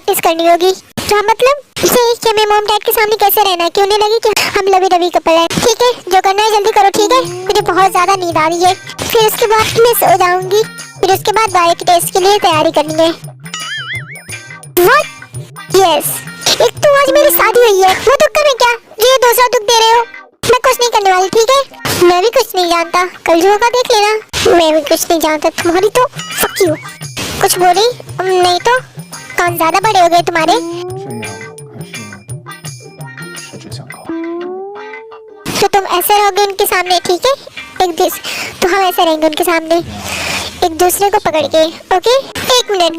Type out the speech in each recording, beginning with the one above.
Practice करनी होगी। तो मतलब सही कि हमें मॉम डैड के सामने कैसे रहना है कि उन्हें लगे कि हम लवी डवी कपल हैं। ठीक है, जो करना है जल्दी करो। ठीक है, मुझे बहुत ज्यादा नींद आ रही है। फिर उसके बाद मैं सो जाऊंगी। फिर उसके बाद बायो के टेस्ट के लिए तैयारी करनी है। What? Yes. एक तो आज मेरी शादी हुई है, वो दुख में क्या जो ये दूसरा दुख दे रहे हो। मैं कुछ नहीं करने वाली। ठीक है, मैं भी कुछ नहीं जानता, कल जो होगा देख लेना। मैं भी कुछ नहीं जानता, तुम्हारी तो fuck you। कुछ बोली नहीं तो कान ज्यादा बड़े हो गए तुम्हारे। तो तुम ऐसे रहोगे उनके सामने। ठीक है, तो हम ऐसे रहेंगे उनके सामने एक दूसरे को पकड़ के। ओके, एक मिनट,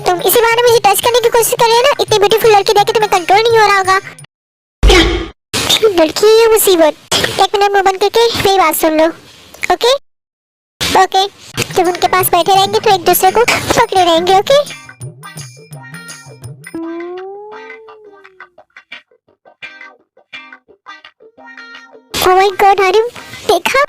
तुम इसी बारे में मुझे टच करने की कोशिश कर रहे हो ना। इतनी ब्यूटीफुल लड़की देख के तुम्हें कंट्रोल नहीं हो रहा होगा। लड़की है मुसीबत। एक मिनट मुंह बंद करके मेरी बात सुन लो। ओके ओके, जब उनके पास बैठे रहेंगे तो एक दूसरे को पकड़े रहेंगे। Okay, oh my god, Aryan देखा।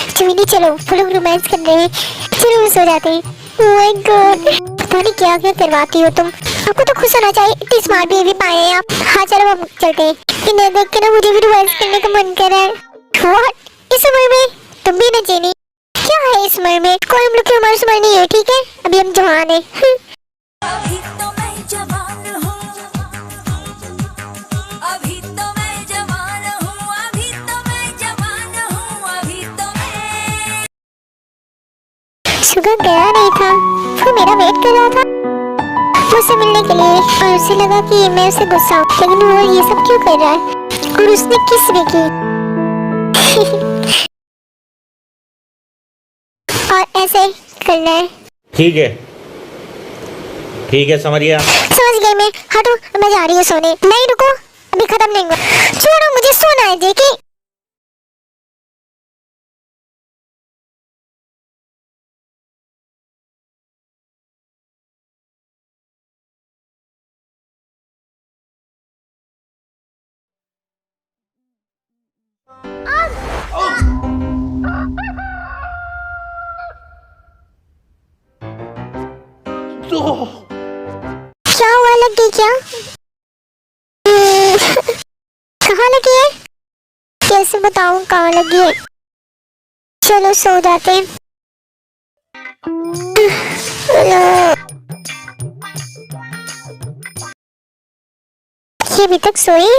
चलो चलो, फुल रोमांस कर रहे हैं। चलो सो जाते हैं। ओह माय गॉड, पता नहीं क्या क्या करवाती हो तुम। आपको तो खुश होना चाहिए, इतनी स्मार्ट बेबी पाए हैं आप। हाँ चलो हम चलते हैं। इन्हें देख के ना मुझे भी रोमांस करने का मन कर रहा है। व्हाट, इस उम्र में तुम भी ना चीनी। क्या है इस उम्र में, कोई हम लोग की उम्र समझ नहीं है। ठीक है, अभी हम जवान हैं। अभी तो मैं जवान हूँ, अभी तो मैं जवान हूँ, अभी तो मैं जवान हूँ, अभी तो मैं। सुबह गया नहीं था, वो मेरा वेट कर रहा था मुझसे मिलने के लिए। और उसे लगा कि मैं उसे गुस्सा हूँ, लेकिन वो ये सब क्यों कर रहा है। और उसने किस भी की। और ऐसे करना है। ठीक है समझ गया। समझ गई मैं। हटो, मैं जा रही हूँ सोने। नहीं रुको, अभी खत्म नहीं हुआ। छोड़ो, मुझे सोना है। देखिए क्या हुआ, लग गई क्या? कहाँ लगी है, कैसे बताऊं कहाँ लगी है। चलो सो जाते हैं। ये अभी तक सोई।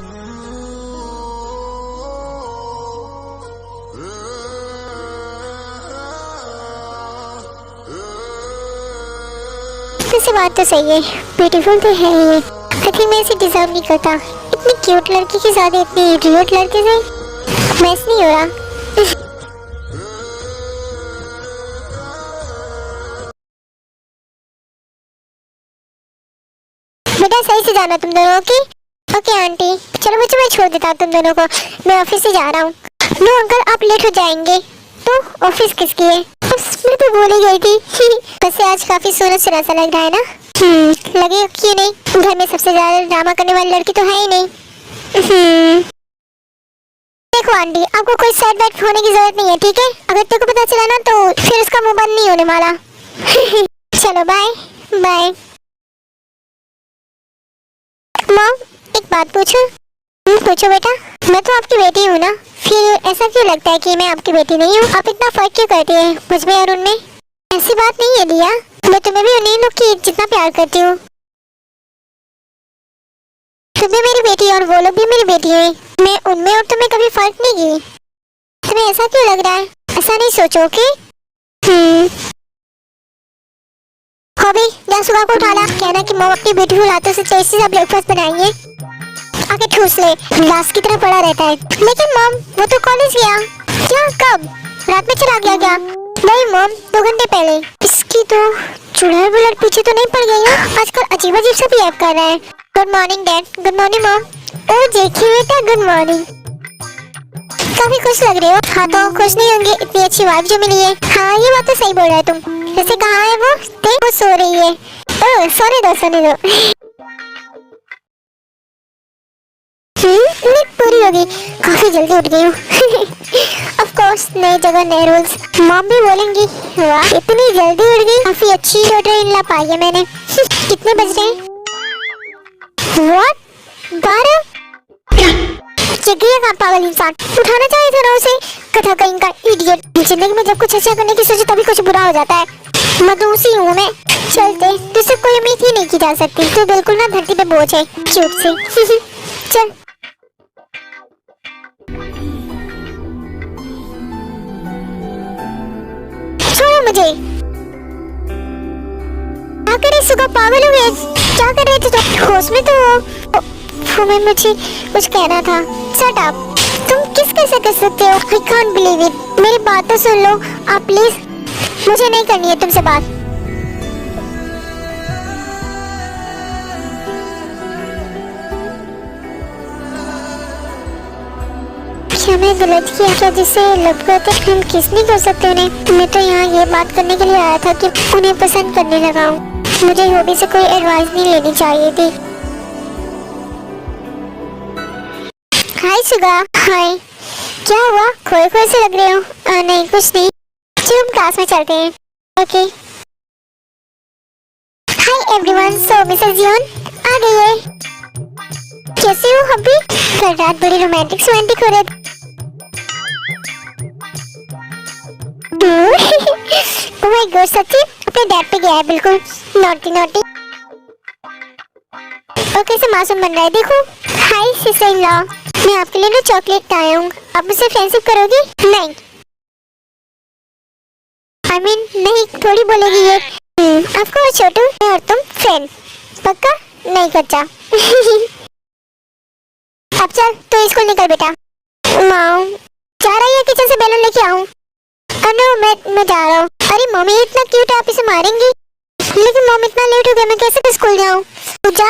वैसे बात तो सही है, ब्यूटीफुल तो है ये। आई थिंक मैं इसे डिजर्व नहीं करता। इतनी क्यूट लड़की के साथ इतनी इडियट लड़के से मैच नहीं हो रहा। बेटा सही से जाना तुम दोनों। Okay okay aunty. चलो बच्चों, मैं छोड़ देता हूँ तुम दोनों को, मैं ऑफिस से जा रहा हूँ। नो अंकल, आप लेट हो जाएंगे। तो ऑफिस किसकी है? मैं तो भूल ही गई थी। वैसे आज काफी सोना सुना सा लग रहा है ना। लगे क्यों नहीं, घर में सबसे ज्यादा ड्रामा करने वाली लड़की तो है ही नहीं। देखो आंटी, आपको कोई सैड बैड होने की जरूरत नहीं है। ठीक है, अगर तेरे को पता चला ना तो फिर उसका मुंह बंद नहीं होने वाला। चलो बाय बाय। मॉम, एक बात पूछूं? पूछो बेटा। मैं तो आपकी बेटी हूँ ना, फिर ऐसा क्यों लगता है कि मैं आपकी बेटी नहीं हूँ? आप इतना फर्क क्यों करती है मुझ में और उनमें? ऐसी बात नहीं है दिया, मैं तुम्हें भी उन्हीं लोग की जितना प्यार करती हूँ। तुम भी मेरी बेटी और वो लोग भी मेरी बेटी है। मैं उनमें और तुम्हें कभी फर्क नहीं की। तुम्हें ऐसा क्यों लग रहा है? ऐसा नहीं सोचो। ओके हॉबी, जा सुबह को उठाना, कहना कि मॉम अपनी ब्यूटीफुल हाथों से टेस्टी सा ब्रेकफास्ट बनाई है, आके ठूस ले। ग्लास की तरह पड़ा रहता है। लेकिन मॉम, वो तो कॉलेज गया। क्या, कब? रात में चला गया क्या? नहीं मॉम, 2 घंटे पहले। इसकी तो चुड़ैल बुलट पीछे तो नहीं पड़ गई है? आजकल अजीब अजीब सा बिहेव कर रहा है। Good morning dad. Good morning mom. ओ जेकी बेटा, गुड मॉर्निंग। काफी खुश लग रहे हो। हाँ तो खुश नहीं होंगे, इतनी अच्छी वाइफ जो मिली है। हाँ ये बात तो सही बोल रहा है तुम। वैसे कहाँ है वो? देख वो सो रही है। ओह सोने दो। नींद पूरी होगी, काफी जल्दी उठ गई हूँ। अब ऑफ कोर्स नई जगह नए रूल्स। मॉम भी बोलेंगी वाह इतनी जल्दी उड़ गई, काफी अच्छी डॉटर इन ला पाई है मैंने। कितने बज रहे हैं? व्हाट 12? जगिए का पागल इंसान, उठाना चाहिए था ना उसे। कथा कहीं का इडियट। जिंदगी में जब कुछ अच्छा करने की सोचे तभी कुछ बुरा हो जाता है। मदूसी हूँ मैं। चलते तुझसे कोई उम्मीद ही नहीं की जा सकती, तू बिल्कुल ना धरती पे बोझ है चुप से। चल छोड़ो मुझे। क्या करे सुगा, पागल हो गए? क्या कर रहे थे तुम? होश में तो हो। तुम्हें मुझे कुछ कहना था। Shut up. तुम किस कैसे कर सकते हो? I can't believe it। मेरी बात तो सुन लो आप प्लीज। मुझे नहीं करनी है तुमसे बात। क्या मैं गलत किया क्या जिससे लव करते हम किस नहीं कर सकते उन्हें? मैं तो यहाँ ये बात करने के लिए आया था कि उन्हें पसंद करने लगा हूँ। मुझे हॉबी से कोई एडवाइस नहीं लेनी चाहिए थी। हाय सुगा। हाय। क्या हुआ? खोए खोए से लग रहे हो? नहीं कुछ नहीं। चलो हम क्लास में चलते हैं। ओके। हाय एवरीवन, सो मिसेस योन आ गई है। कैसे हो अभी? कल रात बड़ी रोमांटिक हो रहे थे। ओह माय गॉड, सच्ची अपने डैड पे गया है बिल्कुल। Naughty naughty. ओके से मासूम बन रहा है देखो। हाय सिस्टर इन लॉ, मैं आपके लिए ना चॉकलेट लाया हूँ, आप मुझसे फ्रेंडशिप करोगी? नहीं I mean, नहीं थोड़ी बोलेगी ये। आपको छोटू और तुम फ्रेंड पक्का? नहीं कच्चा। अब चल तो स्कूल निकल बेटा। माँ जा रही है किचन से बैलून लेके आऊँ? नो मैं जा रहा हूँ। अरे मम्मी इतना क्यूट है, आप इसे मारेंगी? लेकिन मम्मी इतना लेट हो गया, मैं कैसे स्कूल जाऊँ? तू जा,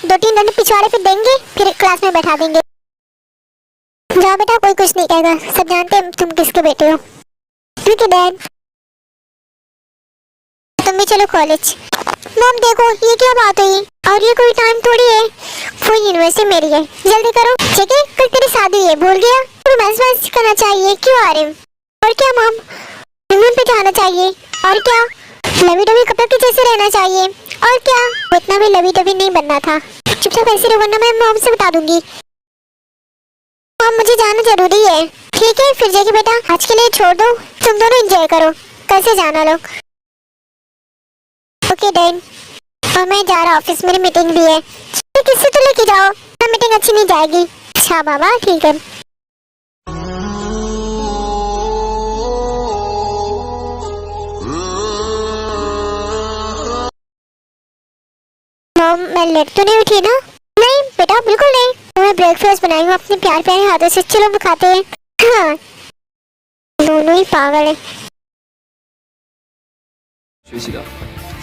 2-3 घंटे पिछवाड़े फिर देंगे, फिर क्लास में बैठा देंगे। जा बेटा, कोई कुछ नहीं कहेगा, सब जानते हैं तुम किसके बेटे हो। ठीक है डैड, तुम भी चलो कॉलेज। मॉम देखो ये क्या बात हुई? और ये कोई टाइम थोड़ी है, वो यूनिवर्सिटी मेरी है, जल्दी करो। ठीक है, कल तेरी शादी है, भूल गया? रोमांस करना चाहिए, क्यों आ रहे हो? और क्या मॉम, हनीमून पे जाना चाहिए। और क्या, लवी डबी कपड़ों के जैसे रहना चाहिए। और क्या, इतना भी लवी डबी नहीं बनना था। चुपचाप ऐसे रहो वरना मैं मॉम से बता दूंगी। मॉम मुझे जाना जरूरी है। ठीक है फिर जाके बेटा, आज के लिए छोड़ दो, तुम दोनों एंजॉय करो, कल से जाना लोग। ओके डैड, और मैं जा रहा ऑफिस, मेरी मीटिंग भी है। किससे तो लेके जाओ, मीटिंग अच्छी नहीं जाएगी। अच्छा बाबा ठीक है। मॉम मैं लेट तो नहीं उठी ना? नहीं बेटा बिल्कुल नहीं, मैं ब्रेकफास्ट बनाई हूँ अपने प्यार प्यारे हाथों से, चलो वो खाते हैं। हाँ दोनों ही पागल है। 学习的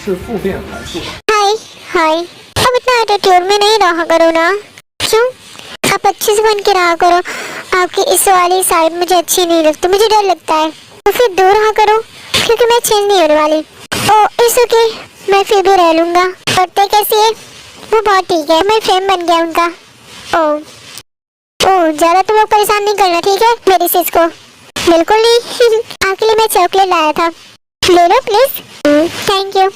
是复变函数。 हाय हाय, अब इतना एटीट्यूड में नहीं रहा करो ना। क्यों? आप अच्छे से बन के रहा करो, आपकी इस वाली साइड मुझे अच्छी नहीं लगती, मुझे डर लगता है। तो फिर दूर रहा करो, क्योंकि मैं चेंज नहीं होने वाली। ओह इट्स ओके, मैं फिर भी रह लूंगा। पढ़ते कैसी है? वो बहुत ठीक है, मैं फ्रेंड बन गया उनका। ओह ज्यादा तुम लोग परेशान नहीं करना ठीक है मेरी सिस को। बिल्कुल नहीं। आपके लिए मैं चॉकलेट लाया था, ले लो प्लीज। Thank you.